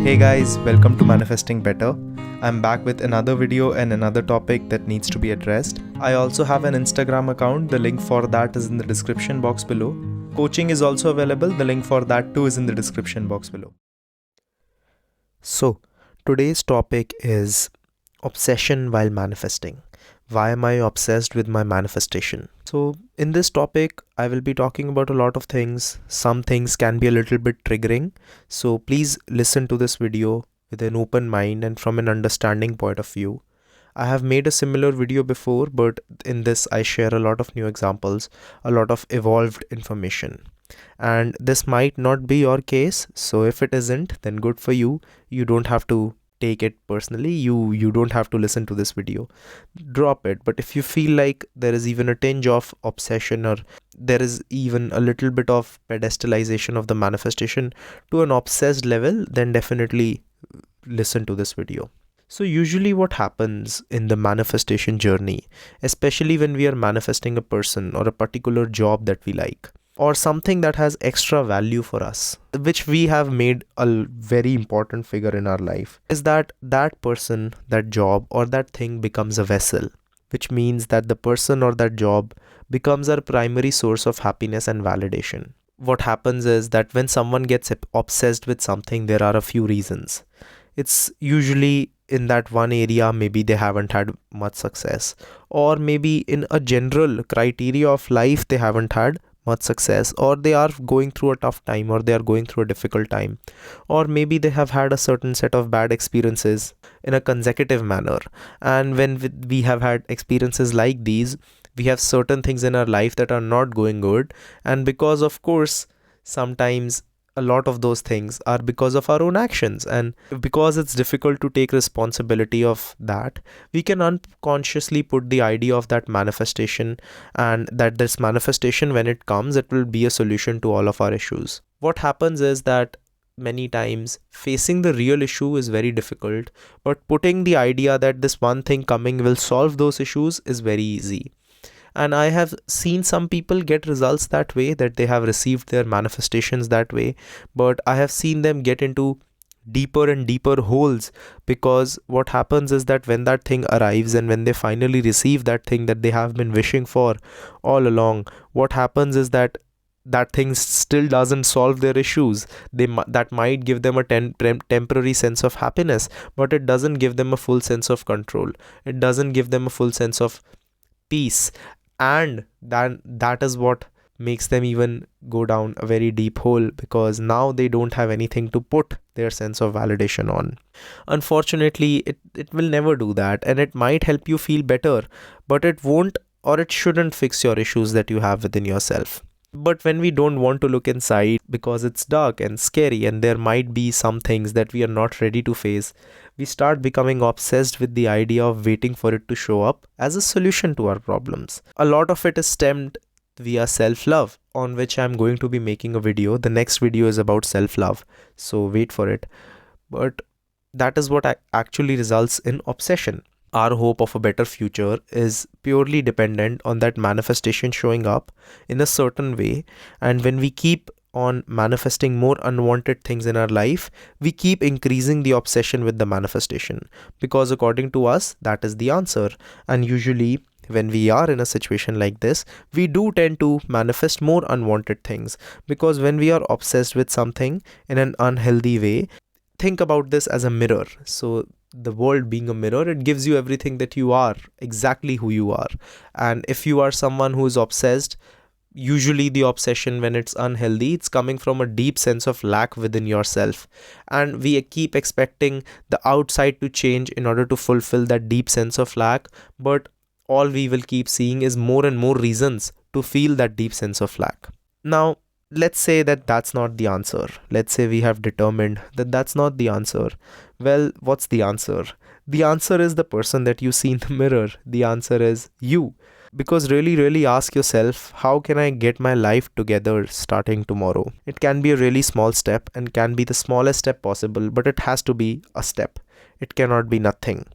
Hey guys, welcome to Manifesting Better. I'm back with another video and another topic that needs to be addressed. I also have an Instagram account. The link for that is in the description box below. Coaching is also available. The link for that too is in the description box below. So, today's topic is obsession while manifesting. Why am I obsessed with my manifestation? So, in this topic, I will be talking about a lot of things. Some things can be a little bit triggering. So, please listen to this video with an open mind and from an understanding point of view. I have made a similar video before, but in this, I share a lot of new examples, a lot of evolved information. And this might not be your case. So, if it isn't, then good for you. You don't have to take it personally. You don't have to listen to this video. Drop it. But if you feel like there is even a tinge of obsession or there is even a little bit of pedestalization of the manifestation to an obsessed level, then definitely listen to this video. So usually what happens in the manifestation journey, especially when we are manifesting a person or a particular job that we like, or something that has extra value for us, which we have made a very important figure in our life, is that that person, that job, or that thing becomes a vessel, which means that the person or that job becomes our primary source of happiness and validation. What happens is that when someone gets obsessed with something, there are a few reasons. It's usually in that one area, maybe they haven't had much success, or maybe in a general criteria of life, they haven't had much success, or they are going through a tough time, or they are going through a difficult time, or maybe they have had a certain set of bad experiences in a consecutive manner. And when we have had experiences like these, we have certain things in our life that are not going good, and because of course sometimes a lot of those things are because of our own actions, and because it's difficult to take responsibility of that, we can unconsciously put the idea of that manifestation, and that this manifestation, when it comes, it will be a solution to all of our issues. What happens is that many times facing the real issue is very difficult, but putting the idea that this one thing coming will solve those issues is very easy. And I have seen some people get results that way, that they have received their manifestations that way. But I have seen them get into deeper and deeper holes, because what happens is that when that thing arrives and when they finally receive that thing that they have been wishing for all along, what happens is that that thing still doesn't solve their issues. That might give them a temporary sense of happiness, but it doesn't give them a full sense of control. It doesn't give them a full sense of peace. And that is what makes them even go down a very deep hole, because now they don't have anything to put their sense of validation on. Unfortunately, it will never do that, and it might help you feel better, but it won't, or it shouldn't fix your issues that you have within yourself. But when we don't want to look inside because it's dark and scary and there might be some things that we are not ready to face, we start becoming obsessed with the idea of waiting for it to show up as a solution to our problems. A lot of it is stemmed via self-love, on which I'm going to be making a video. The next video is about self-love, so wait for it. But that is what actually results in obsession. Our hope of a better future is purely dependent on that manifestation showing up in a certain way. And when we keep on manifesting more unwanted things in our life, we keep increasing the obsession with the manifestation, because according to us, that is the answer. And usually when we are in a situation like this, we do tend to manifest more unwanted things, because when we are obsessed with something in an unhealthy way, think about this as a mirror. So the world being a mirror, it gives you everything that you are, exactly who you are. And if you are someone who is obsessed, usually the obsession, when it's unhealthy, it's coming from a deep sense of lack within yourself, and we keep expecting the outside to change in order to fulfill that deep sense of lack. But all we will keep seeing is more and more reasons to feel that deep sense of lack. Now let's say that that's not the answer. Let's say we have determined that that's not the answer. Well, what's the answer? The answer is the person that you see in the mirror. The answer is you. Because really ask yourself, how can I get my life together starting tomorrow? It can be a really small step and can be the smallest step possible, but it has to be a step. It cannot be nothing.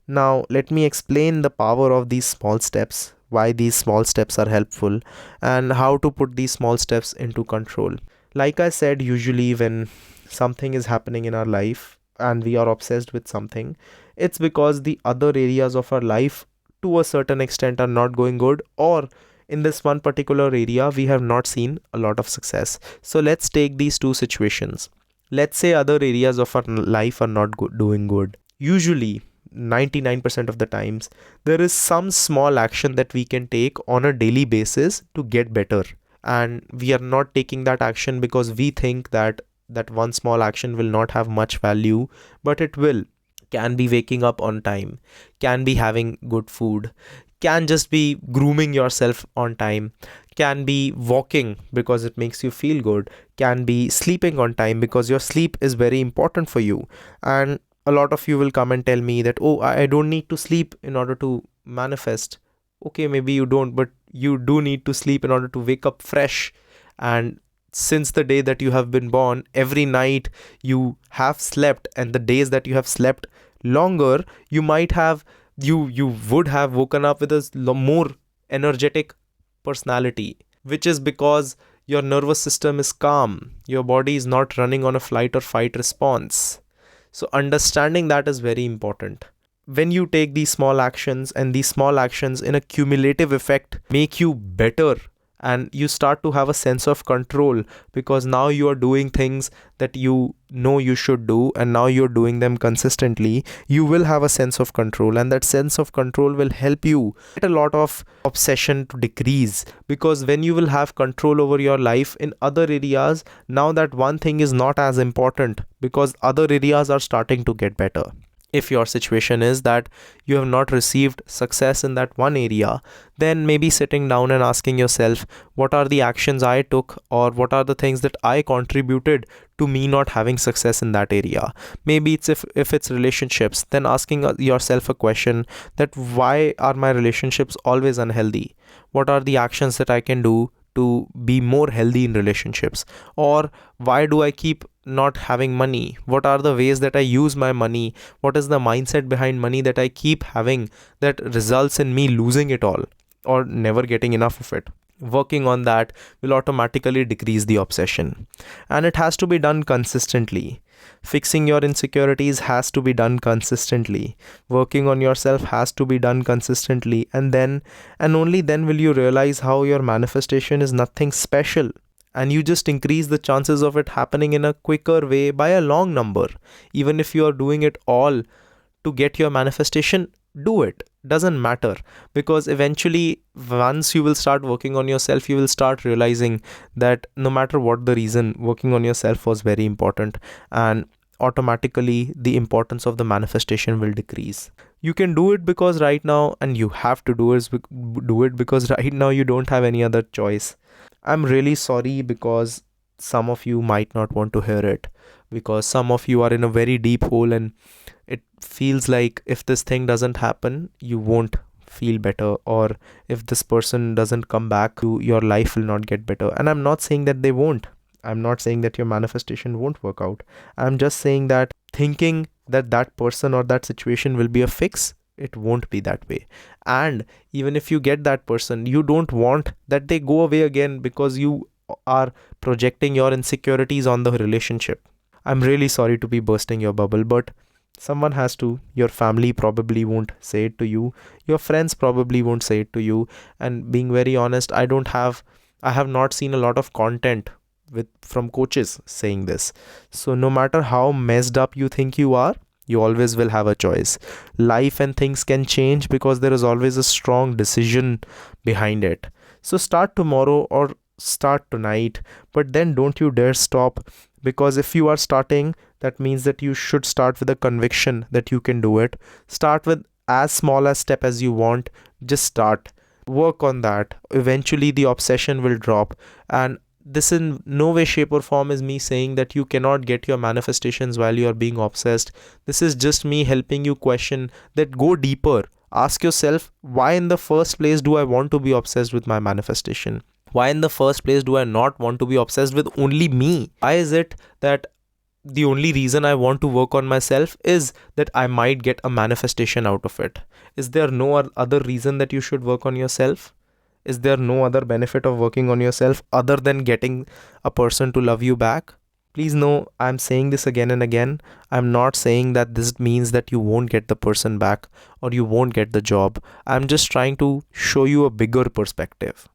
Now, let me explain the power of these small steps, why these small steps are helpful, and how to put these small steps into control. Like I said, usually when something is happening in our life and we are obsessed with something, it's because the other areas of our life to a certain extent are not going good, or in this one particular area we have not seen a lot of success. So let's take these two situations. Let's say other areas of our life are not doing good. Usually 99% of the times there is some small action that we can take on a daily basis to get better, and we are not taking that action because we think that that one small action will not have much value, but it will. Can be waking up on time, can be having good food, can just be grooming yourself on time, can be walking because it makes you feel good, can be sleeping on time because your sleep is very important for you. And a lot of you will come and tell me that, oh, I don't need to sleep in order to manifest. Okay, maybe you don't, but you do need to sleep in order to wake up fresh. And since the day that you have been born, every night you have slept, and the days that you have slept longer, you might have you would have woken up with a more energetic personality, which is because your nervous system is calm, your body is not running on a flight or fight response. So understanding that is very important. When you take these small actions, and these small actions in a cumulative effect make you better, and you start to have a sense of control, because now you are doing things that you know you should do, and now you're doing them consistently, you will have a sense of control, and that sense of control will help you get a lot of obsession to decrease. Because when you will have control over your life in other areas, now that one thing is not as important, because other areas are starting to get better. If your situation is that you have not received success in that one area, then maybe sitting down and asking yourself, what are the actions I took, or what are the things that I contributed to me not having success in that area. Maybe it's if it's relationships, then asking yourself a question that why are my relationships always unhealthy? What are the actions that I can do to be more healthy in relationships? Or why do I keep not having money? What are the ways that I use my money? What is the mindset behind money that I keep having that results in me losing it all or never getting enough of it? Working on that will automatically decrease the obsession, and it has to be done consistently. Fixing your insecurities has to be done consistently. Working on yourself has to be done consistently, and then and only then will you realize how your manifestation is nothing special, and you just increase the chances of it happening in a quicker way by a long number. Even if you are doing it all to get your manifestation, do it. Doesn't matter, because eventually once you will start working on yourself, you will start realizing that no matter what the reason, working on yourself was very important, and automatically the importance of the manifestation will decrease. You can do it because right now, and you have to do it because right now you don't have any other choice. I'm really sorry, because some of you might not want to hear it, because some of you are in a very deep hole, and it feels like if this thing doesn't happen, you won't feel better, or if this person doesn't come back, your life will not get better. And I'm not saying that they won't. I'm not saying that your manifestation won't work out. I'm just saying that thinking that that person or that situation will be a fix, it won't be that way. And even if you get that person, you don't want that they go away again because you are projecting your insecurities on the relationship. I'm really sorry to be bursting your bubble, but someone has to. Your family probably won't say it to you. Your friends probably won't say it to you. And being very honest, I have not seen a lot of content from coaches saying this. So no matter how messed up you think you are, you always will have a choice. Life and things can change because there is always a strong decision behind it. So start tomorrow or start tonight, but then don't you dare stop, because if you are starting, that means that you should start with a conviction that you can do it. Start with as small a step as you want. Just start. Work on that. Eventually the obsession will drop. And this in no way, shape or form is me saying that you cannot get your manifestations while you are being obsessed. This is just me helping you question that. Go deeper. Ask yourself, why in the first place do I want to be obsessed with my manifestation? Why in the first place do I not want to be obsessed with only me? Why is it that the only reason I want to work on myself is that I might get a manifestation out of it? Is there no other reason that you should work on yourself? Is there no other benefit of working on yourself other than getting a person to love you back? Please know, I'm saying this again and again. I'm not saying that this means that you won't get the person back or you won't get the job. I'm just trying to show you a bigger perspective,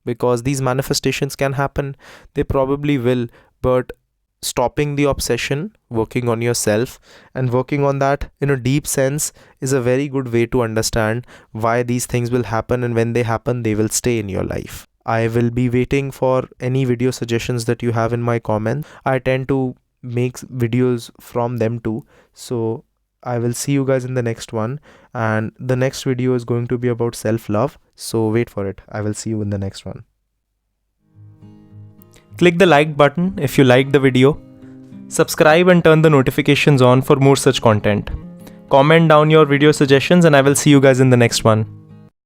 because these manifestations can happen. They probably will, but stopping the obsession, working on yourself, and working on that in a deep sense is a very good way to understand why these things will happen, and when they happen, they will stay in your life. I will be waiting for any video suggestions that you have in my comments. I tend to make videos from them too. So I will see you guys in the next one. And the next video is going to be about self-love. So wait for it. I will see you in the next one. Click the like button if you liked the video. Subscribe and turn the notifications on for more such content. Comment down your video suggestions and I will see you guys in the next one.